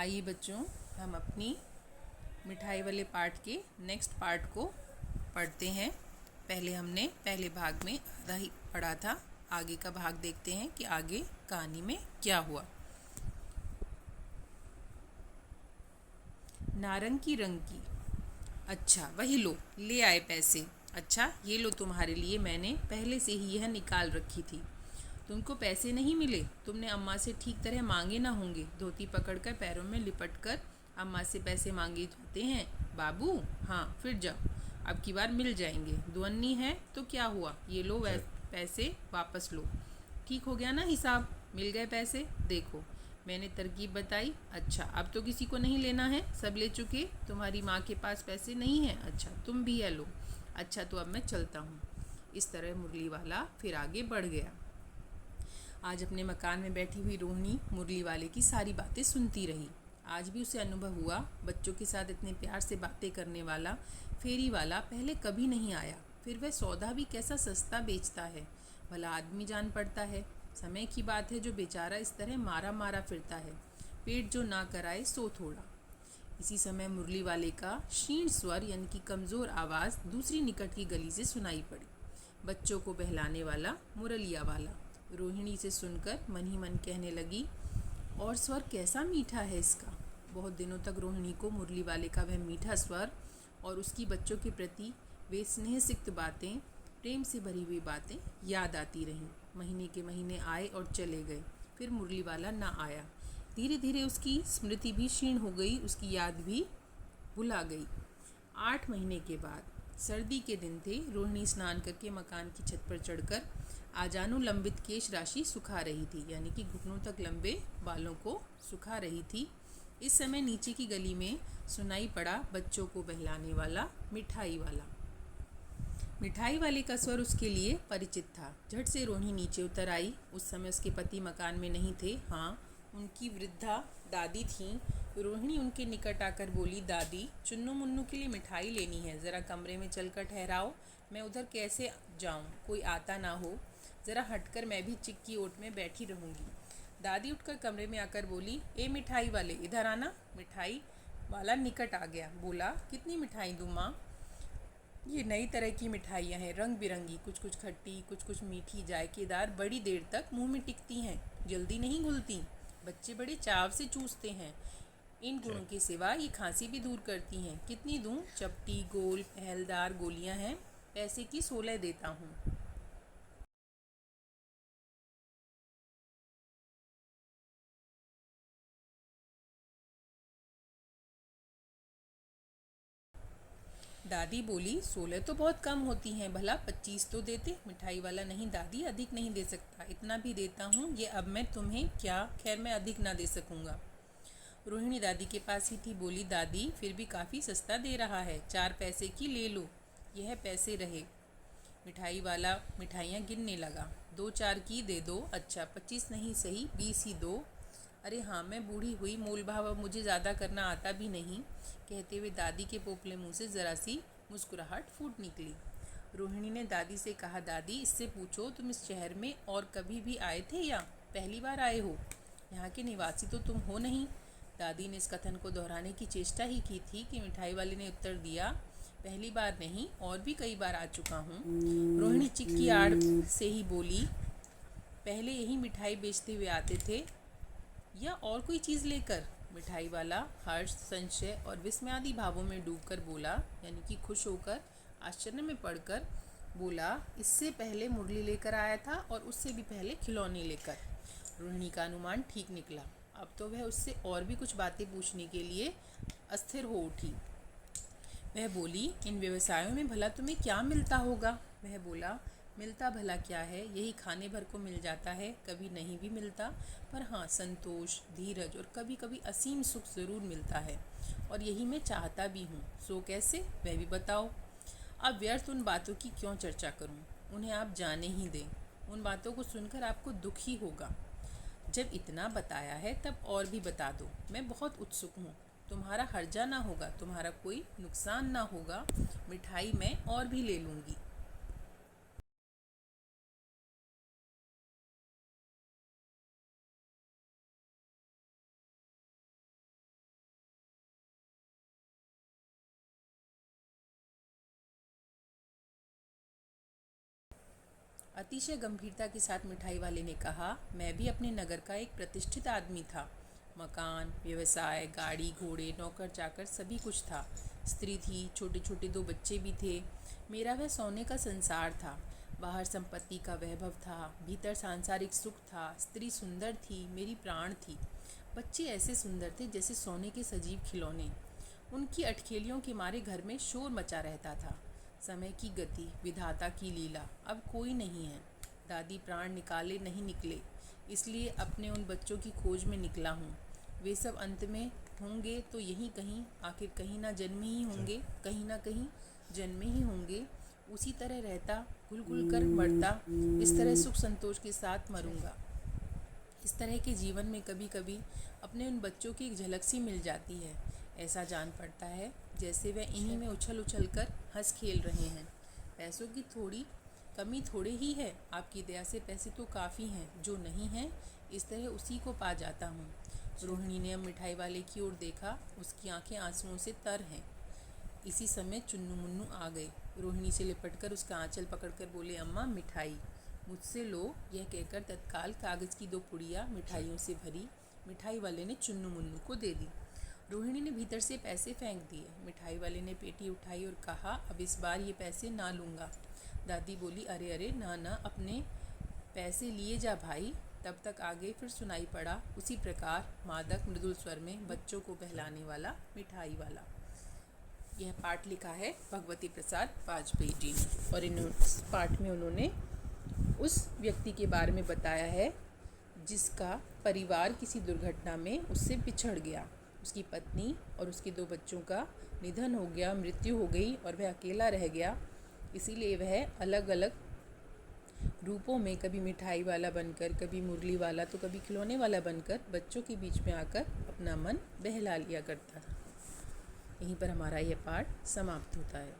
आइए बच्चों, हम अपनी मिठाई वाले पार्ट के नेक्स्ट पार्ट को पढ़ते हैं। पहले हमने पहले भाग में आधा ही पढ़ा था। आगे का भाग देखते हैं कि आगे कहानी में क्या हुआ। नारंगी रंग की। अच्छा, वही लो, ले आए पैसे। अच्छा, ये लो, तुम्हारे लिए मैंने पहले से ही यह निकाल रखी थी। तुमको पैसे नहीं मिले? तुमने अम्मा से ठीक तरह मांगे ना होंगे। धोती पकड़कर पैरों में लिपट कर अम्मा से पैसे मांगे होते हैं बाबू। हाँ, फिर जाओ, अब की बार मिल जाएंगे। दुअन्नी है तो क्या हुआ, ये लो पैसे वापस लो। ठीक हो गया ना हिसाब? मिल गए पैसे? देखो, मैंने तरकीब बताई। अच्छा, अब तो किसी को नहीं लेना है, सब ले चुके। तुम्हारी माँ के पास पैसे नहीं हैं? अच्छा, तुम भी है लो। अच्छा, तो अब मैं चलता हूँ। इस तरह मुरली वाला फिर आगे बढ़ गया। आज अपने मकान में बैठी हुई रोहिणी मुरली वाले की सारी बातें सुनती रही। आज भी उसे अनुभव हुआ, बच्चों के साथ इतने प्यार से बातें करने वाला फेरी वाला पहले कभी नहीं आया। फिर वह सौदा भी कैसा सस्ता बेचता है, भला आदमी जान पड़ता है। समय की बात है जो बेचारा इस तरह मारा मारा फिरता है। पेट जो ना कराए सो थोड़ा। इसी समय मुरली वाले का क्षीण स्वर यानी कि कमज़ोर आवाज़ दूसरी निकट की गली से सुनाई पड़ी। बच्चों को बहलाने वाला मुरलिया वाला। रोहिणी से सुनकर मन ही मन कहने लगी, और स्वर कैसा मीठा है इसका। बहुत दिनों तक रोहिणी को मुरली वाले का वह मीठा स्वर और उसकी बच्चों के प्रति वे स्नेह सिक्त बातें, प्रेम से भरी हुई बातें याद आती रहीं। महीने के महीने आए और चले गए, फिर मुरली वाला ना आया। धीरे धीरे उसकी स्मृति भी क्षीण हो गई, उसकी याद भी भुला गई। 8 महीने के बाद सर्दी के दिन थे। रोहिणी स्नान करके मकान की छत पर चढ़कर आजानुलंबित केश राशि सुखा रही थी, यानी कि घुटनों तक लंबे बालों को सुखा रही थी। इस समय नीचे की गली में सुनाई पड़ा बच्चों को बहलाने वाला मिठाई वाला। मिठाई वाले का स्वर उसके लिए परिचित था। झट से रोहिणी नीचे उतर आई। उस समय उसके पति मकान में नहीं थे। हाँ, उनकी वृद्धा दादी थीं। रोहिणी उनके निकट आकर बोली, दादी, चुन्नू मुन्नू के लिए मिठाई लेनी है, ज़रा कमरे में चलकर ठहराओ। मैं उधर कैसे जाऊं, कोई आता ना हो। ज़रा हटकर मैं भी चिक्की ओट में बैठी रहूँगी। दादी उठकर कमरे में आकर बोली, ए मिठाई वाले, इधर आना। मिठाई वाला निकट आ गया, बोला, कितनी मिठाई दूँ माँ? ये नई तरह की मिठाइयाँ हैं, रंग बिरंगी, कुछ कुछ खट्टी, कुछ कुछ मीठी, जायकेदार, बड़ी देर तक मुंह में टिकती हैं, जल्दी नहीं घुलती। बच्चे बड़े चाव से चूसते हैं। इन गुणों के सिवा ये खांसी भी दूर करती हैं। कितनी दूं? चपटी, गोल, पहलदार गोलियां हैं। पैसे की 16 देता हूँ। दादी बोली, 16 तो बहुत कम होती हैं, भला 25 तो देते। मिठाई वाला, नहीं दादी, अधिक नहीं दे सकता, इतना भी देता हूँ। ये अब मैं तुम्हें क्या, खैर मैं अधिक ना दे सकूँगा। रोहिणी दादी के पास ही थी। बोली, दादी, फिर भी काफ़ी सस्ता दे रहा है, 4 पैसे की ले लो, यह पैसे रहे। मिठाई वाला मिठाइयाँ गिनने लगा। 2-4 की दे दो। अच्छा, 25 नहीं सही, 20 ही दो। अरे हाँ, मैं बूढ़ी हुई, मोल भाव अब मुझे ज़्यादा करना आता भी नहीं। कहते हुए दादी के पोपले मुंह से ज़रा सी मुस्कुराहट फूट निकली। रोहिणी ने दादी से कहा, दादी, इससे पूछो, तुम इस शहर में और कभी भी आए थे या पहली बार आए हो? यहाँ के निवासी तो तुम हो नहीं। दादी ने इस कथन को दोहराने की चेष्टा ही की थी कि मिठाई वाले ने उत्तर दिया, पहली बार नहीं, और भी कई बार आ चुका हूँ। रोहिणी चिक्की आड़ से ही बोली, पहले यही मिठाई बेचते हुए आते थे या और कोई चीज़ लेकर? मिठाई वाला हर्ष, संशय और विस्मय आदि भावों में डूबकर बोला, यानी कि खुश होकर, आश्चर्य में पड़कर बोला, इससे पहले मुरली लेकर आया था और उससे भी पहले खिलौने लेकर। रोहिणी का अनुमान ठीक निकला। अब तो वह उससे और भी कुछ बातें पूछने के लिए अस्थिर हो उठी। वह बोली, इन व्यवसायों में भला तुम्हें क्या मिलता होगा? वह बोला, मिलता भला क्या है, यही खाने भर को मिल जाता है, कभी नहीं भी मिलता, पर हाँ, संतोष, धीरज और कभी कभी असीम सुख ज़रूर मिलता है, और यही मैं चाहता भी हूँ। सो कैसे, वह भी बताओ। अब व्यर्थ उन बातों की क्यों चर्चा करूँ, उन्हें आप जाने ही दें। उन बातों को सुनकर आपको दुख ही होगा। जब इतना बताया है तब और भी बता दो, मैं बहुत उत्सुक हूँ। तुम्हारा हर्जा ना होगा, तुम्हारा कोई नुकसान ना होगा। मिठाई मैं और भी ले लूँगी। अतिशय गंभीरता के साथ मिठाई वाले ने कहा, मैं भी अपने नगर का एक प्रतिष्ठित आदमी था। मकान, व्यवसाय, गाड़ी, घोड़े, नौकर चाकर सभी कुछ था। स्त्री थी, छोटे छोटे 2 बच्चे भी थे। मेरा वह सोने का संसार था। बाहर संपत्ति का वैभव था, भीतर सांसारिक सुख था। स्त्री सुंदर थी, मेरी प्राण थी। बच्चे ऐसे सुंदर थे जैसे सोने के सजीव खिलौने। उनकी अटखेलियों के मारे घर में शोर मचा रहता था। समय की गति, विधाता की लीला, अब कोई नहीं है। दादी प्राण निकाले नहीं निकले, इसलिए अपने उन बच्चों की खोज में निकला हूँ। वे सब अंत में होंगे तो यहीं कहीं, आखिर कहीं ना जन्मे ही होंगे, कहीं ना कहीं जन्मे ही होंगे। उसी तरह रहता, घुल घुल कर मरता, इस तरह सुख संतोष के साथ मरूंगा। इस तरह के जीवन में कभी कभी अपने उन बच्चों की एक झलक सी मिल जाती है। ऐसा जान पड़ता है जैसे वह इन्हीं में उछल उछल कर हंस खेल रहे हैं। पैसों की थोड़ी कमी थोड़ी ही है, आपकी दया से पैसे तो काफ़ी हैं, जो नहीं हैं इस तरह उसी को पा जाता हूँ। रोहिणी ने अब मिठाई वाले की ओर देखा, उसकी आंखें आंसुओं से तर हैं। इसी समय चुन्नू मुन्नू आ गए। रोहिणी से लिपटकर उसका आंचल पकड़कर बोले, अम्मा मिठाई मुझसे लो। यह कहकर तत्काल कागज़ की 2 पुड़ियाँ मिठाइयों से भरी मिठाई वाले ने चुन्नू मुन्नू को दे दी। रोहिणी ने भीतर से पैसे फेंक दिए। मिठाई वाले ने पेटी उठाई और कहा, अब इस बार ये पैसे ना लूँगा। दादी बोली, अरे अरे ना ना, अपने पैसे लिए जा भाई। तब तक आगे फिर सुनाई पड़ा उसी प्रकार मादक मृदुल स्वर में बच्चों को बहलाने वाला मिठाई वाला। यह पाठ लिखा है भगवती प्रसाद वाजपेयी जी ने, और इस पाठ में उन्होंने उस व्यक्ति के बारे में बताया है जिसका परिवार किसी दुर्घटना में उससे बिछड़ गया। उसकी पत्नी और उसके 2 बच्चों का निधन हो गया, मृत्यु हो गई और वह अकेला रह गया। इसीलिए वह अलग अलग रूपों में, कभी मिठाई वाला बनकर, कभी मुरली वाला, तो कभी खिलौने वाला बनकर बच्चों के बीच में आकर अपना मन बहला लिया करता था। यहीं पर हमारा यह पाठ समाप्त होता है।